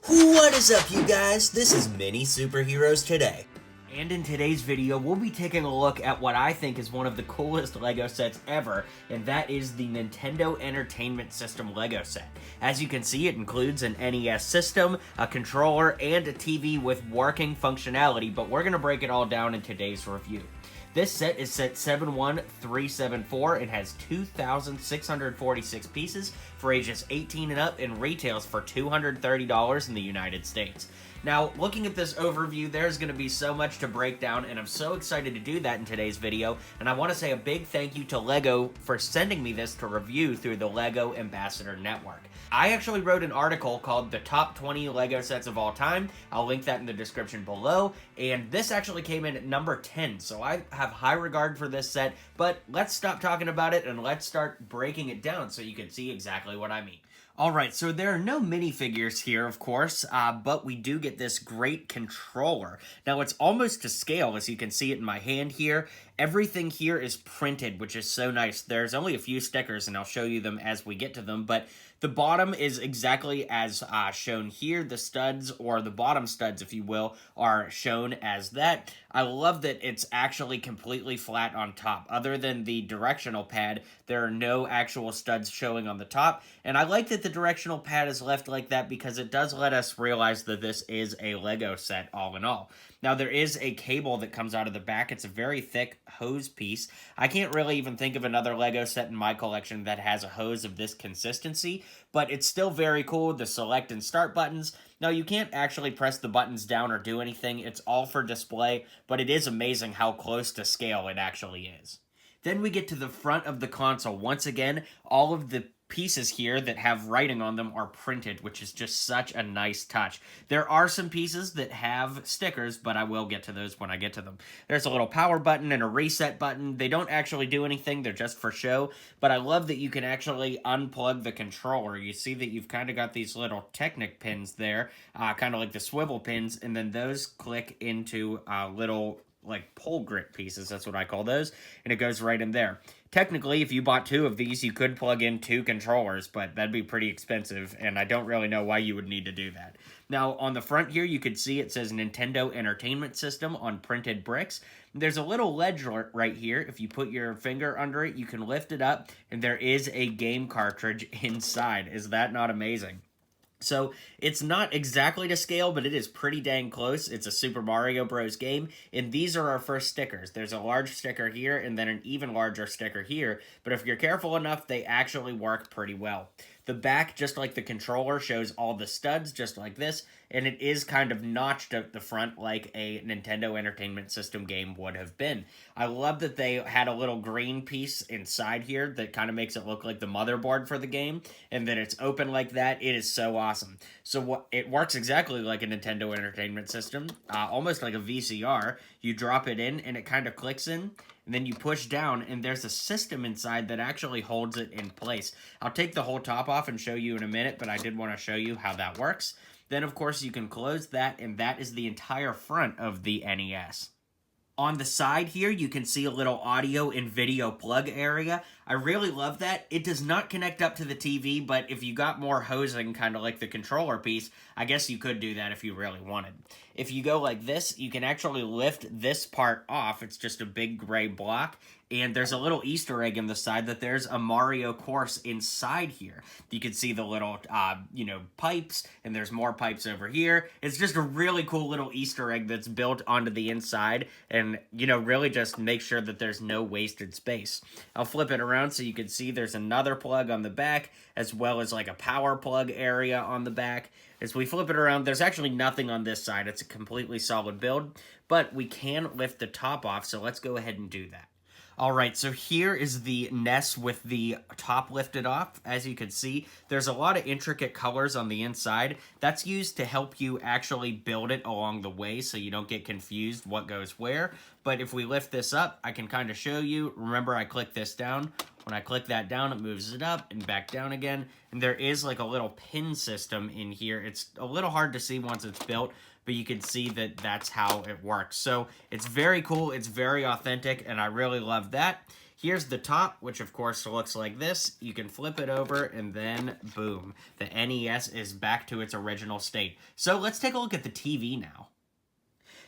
What is up, you guys? This is Mini Superheroes Today. And in today's video, we'll be taking a look at what I think is one of the coolest LEGO sets ever, and that is the Nintendo Entertainment System LEGO set. As you can see, it includes an NES system, a controller, and a TV with working functionality, but we're going to break it all down in today's review. This set is set 71374 and has 2,646 pieces for ages 18 and up and retails for $230 in the United States. Now, looking at this overview, there's going to be so much to break down, and I'm so excited to do that in today's video, and I want to say a big thank you to LEGO for sending me this to review through the LEGO Ambassador Network. I actually wrote an article called The Top 20 LEGO Sets of All Time. I'll link that in the description below, and this actually came in at number 10, so I have high regard for this set, but let's stop talking about it and let's start breaking it down so you can see exactly what I mean. Alright, so there are no minifigures here, of course, but we do get this great controller. Now, it's almost to scale, as you can see it in my hand here. Everything here is printed, which is so nice. There's only a few stickers, and I'll show you them as we get to them, but the bottom is exactly as shown here. The studs, or the bottom studs, if you will, are shown as that. I love that it's actually completely flat on top. Other than the directional pad, there are no actual studs showing on the top, and I like that the directional pad is left like that because it does let us realize that this is a LEGO set all in all. Now, there is a cable that comes out of the back. It's a very thick hose piece. I can't really even think of another LEGO set in my collection that has a hose of this consistency, but it's still very cool. The select and start buttons. Now, you can't actually press the buttons down or do anything. It's all for display, but it is amazing how close to scale it actually is. Then we get to the front of the console. Once again, all of the pieces here that have writing on them are printed, which is just such a nice touch. There are some pieces that have stickers, but I will get to those when I get to them. There's a little power button and a reset button. They don't actually do anything, they're just for show, but I love that you can actually unplug the controller. You see that you've kind of got these little Technic pins there, kind of like the swivel pins, and then those click into little like pole grip pieces, that's what I call those, and it goes right in there. Technically, if you bought two of these, you could plug in two controllers, but that'd be pretty expensive, and I don't really know why you would need to do that. Now, on the front here, you can see it says Nintendo Entertainment System on printed bricks. There's a little ledge right here. If you put your finger under it, you can lift it up, and there is a game cartridge inside. Is that not amazing? So, it's not exactly to scale, but it is pretty dang close. It's a Super Mario Bros. Game, and these are our first stickers. There's a large sticker here, and then an even larger sticker here, but if you're careful enough, they actually work pretty well. The back, just like the controller, shows all the studs, just like this, and it is kind of notched at the front like a Nintendo Entertainment System game would have been. I love that they had a little green piece inside here that kind of makes it look like the motherboard for the game, and that it's open like that. It is so awesome. So it works exactly like a Nintendo Entertainment System, almost like a VCR. You drop it in, and it kind of clicks in, and then you push down, and there's a system inside that actually holds it in place. I'll take the whole top off and show you in a minute, but I did want to show you how that works. Then, of course, you can close that, and that is the entire front of the NES. On the side here, you can see a little audio and video plug area. I really love that. It does not connect up to the TV, but if you got more hosing, kind of like the controller piece, I guess you could do that if you really wanted. If you go like this, you can actually lift this part off. It's just a big gray block, and there's a little Easter egg in the side that there's a Mario course inside here. You can see the little, pipes, and there's more pipes over here. It's just a really cool little Easter egg that's built onto the inside, and, really just make sure that there's no wasted space. I'll flip it around so you can see there's another plug on the back, as well as like a power plug area on the back. As we flip it around, there's actually nothing on this side. It's a completely solid build, but we can lift the top off, so let's go ahead and do that. Alright, so here is the NES with the top lifted off. As you can see, there's a lot of intricate colors on the inside. That's used to help you actually build it along the way so you don't get confused what goes where. But if we lift this up, I can kind of show you. Remember, I click this down. When I click that down, it moves it up and back down again. And there is like a little pin system in here. It's a little hard to see once it's built, but you can see that that's how it works. So it's very cool, it's very authentic, and I really love that. Here's the top, which of course looks like this. You can flip it over and then boom, the NES is back to its original state. So let's take a look at the TV now.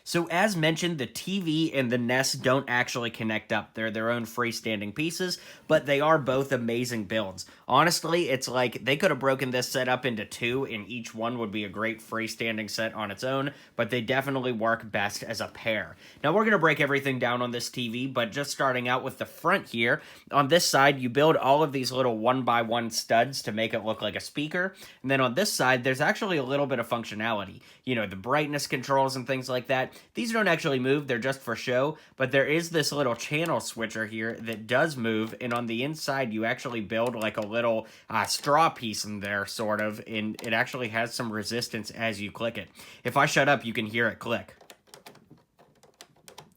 So as mentioned, the TV and the NES don't actually connect up. They're their own freestanding pieces, but they are both amazing builds. Honestly, it's like they could have broken this set up into two, and each one would be a great freestanding set on its own, but they definitely work best as a pair. Now, we're going to break everything down on this TV, but just starting out with the front here, on this side, you build all of these little 1x1 studs to make it look like a speaker, and then on this side, there's actually a little bit of functionality. You know, the brightness controls and things like that. These don't actually move, they're just for show, but there is this little channel switcher here that does move, and on the inside you actually build like a little straw piece in there, sort of, and it actually has some resistance as you click it. If I shut up, you can hear it click.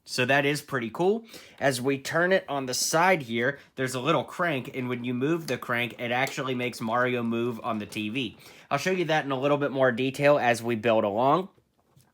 So that is pretty cool. As we turn it on the side here, there's a little crank, and when you move the crank, it actually makes Mario move on the TV. I'll show you that in a little bit more detail as we build along.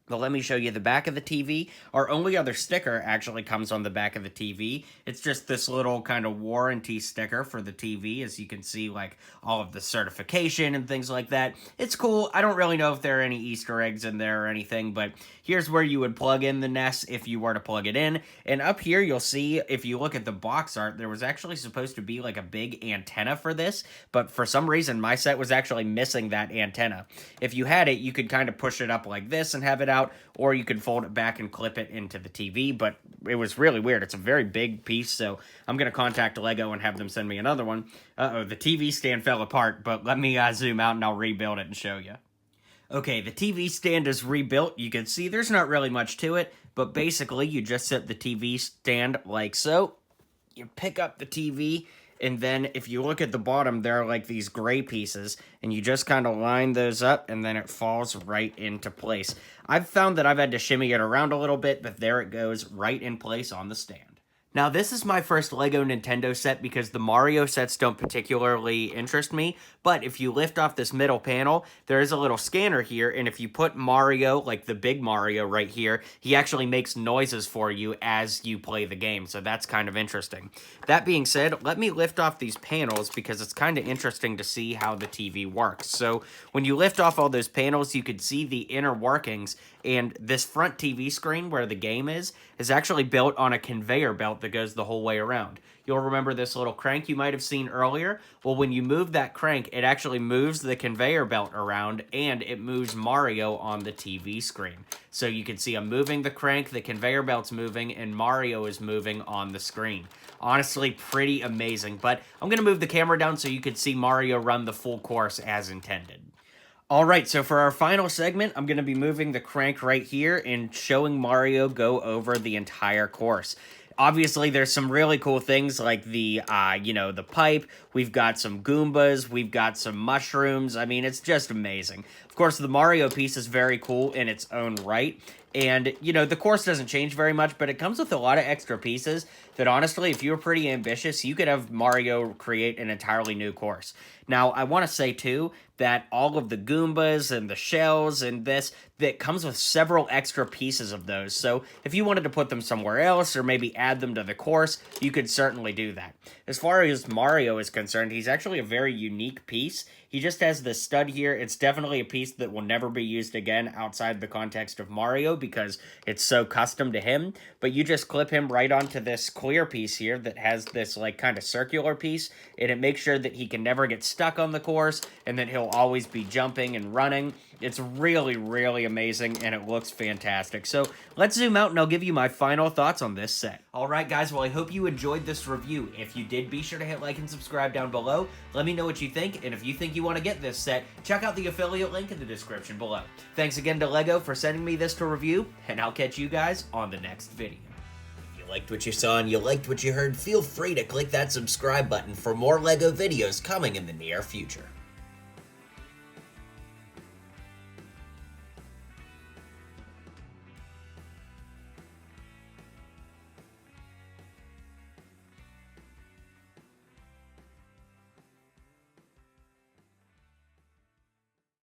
But let me show you the back of the TV. Our only other sticker actually comes on the back of the TV. It's just this little kind of warranty sticker for the TV, as you can see, like all of the certification and things like that. It's cool. I don't really know if there are any Easter eggs in there or anything, but here's where you would plug in the NES if you were to plug it in. And up here, you'll see, if you look at the box art, there was actually supposed to be like a big antenna for this, but for some reason, my set was actually missing that antenna. If you had it, you could kind of push it up like this and have it out, or you could fold it back and clip it into the TV, but it was really weird. It's a very big piece, so I'm going to contact Lego and have them send me another one. Uh-oh, the TV stand fell apart, but let me zoom out and I'll rebuild it and show you. Okay, the TV stand is rebuilt. You can see there's not really much to it, but basically you just set the TV stand like so. You pick up the TV, and then if you look at the bottom, there are like these gray pieces, and you just kind of line those up, and then it falls right into place. I've found that I've had to shimmy it around a little bit, but there it goes right in place on the stand. Now, this is my first Lego Nintendo set because the Mario sets don't particularly interest me, but if you lift off this middle panel, there is a little scanner here, and if you put Mario, like the big Mario right here, he actually makes noises for you as you play the game, so that's kind of interesting. That being said, let me lift off these panels because it's kind of interesting to see how the TV works. So, when you lift off all those panels, you can see the inner workings, and this front TV screen where the game is actually built on a conveyor belt that goes the whole way around. You'll remember this little crank you might have seen earlier. Well, when you move that crank, it actually moves the conveyor belt around, and it moves Mario on the TV screen. So you can see I'm moving the crank, the conveyor belt's moving, and Mario is moving on the screen. Honestly, pretty amazing, but I'm going to move the camera down so you can see Mario run the full course as intended. Alright, so for our final segment, I'm going to be moving the crank right here and showing Mario go over the entire course. Obviously, there's some really cool things like the, the pipe. We've got some Goombas. We've got some mushrooms. I mean, it's just amazing. Of course, the Mario piece is very cool in its own right. And, the course doesn't change very much, but it comes with a lot of extra pieces that, honestly, if you were pretty ambitious, you could have Mario create an entirely new course. Now, I want to say, too, that all of the Goombas and the shells and this, that comes with several extra pieces of those. So if you wanted to put them somewhere else or maybe add them to the course, you could certainly do that. As far as Mario is concerned, he's actually a very unique piece. He just has this stud here. It's definitely a piece that will never be used again outside the context of Mario because it's so custom to him. But you just clip him right onto this clear piece here that has this like kind of circular piece, and it makes sure that he can never get stuck on the course and that he'll always be jumping and running. It's really, really amazing, and it looks fantastic. So let's zoom out, and I'll give you my final thoughts on this set. Alright guys, well I hope you enjoyed this review. If you did, be sure to hit like and subscribe down below. Let me know what you think, and if you think you want to get this set, check out the affiliate link in the description below. Thanks again to LEGO for sending me this to review, and I'll catch you guys on the next video. If you liked what you saw and you liked what you heard, feel free to click that subscribe button for more LEGO videos coming in the near future.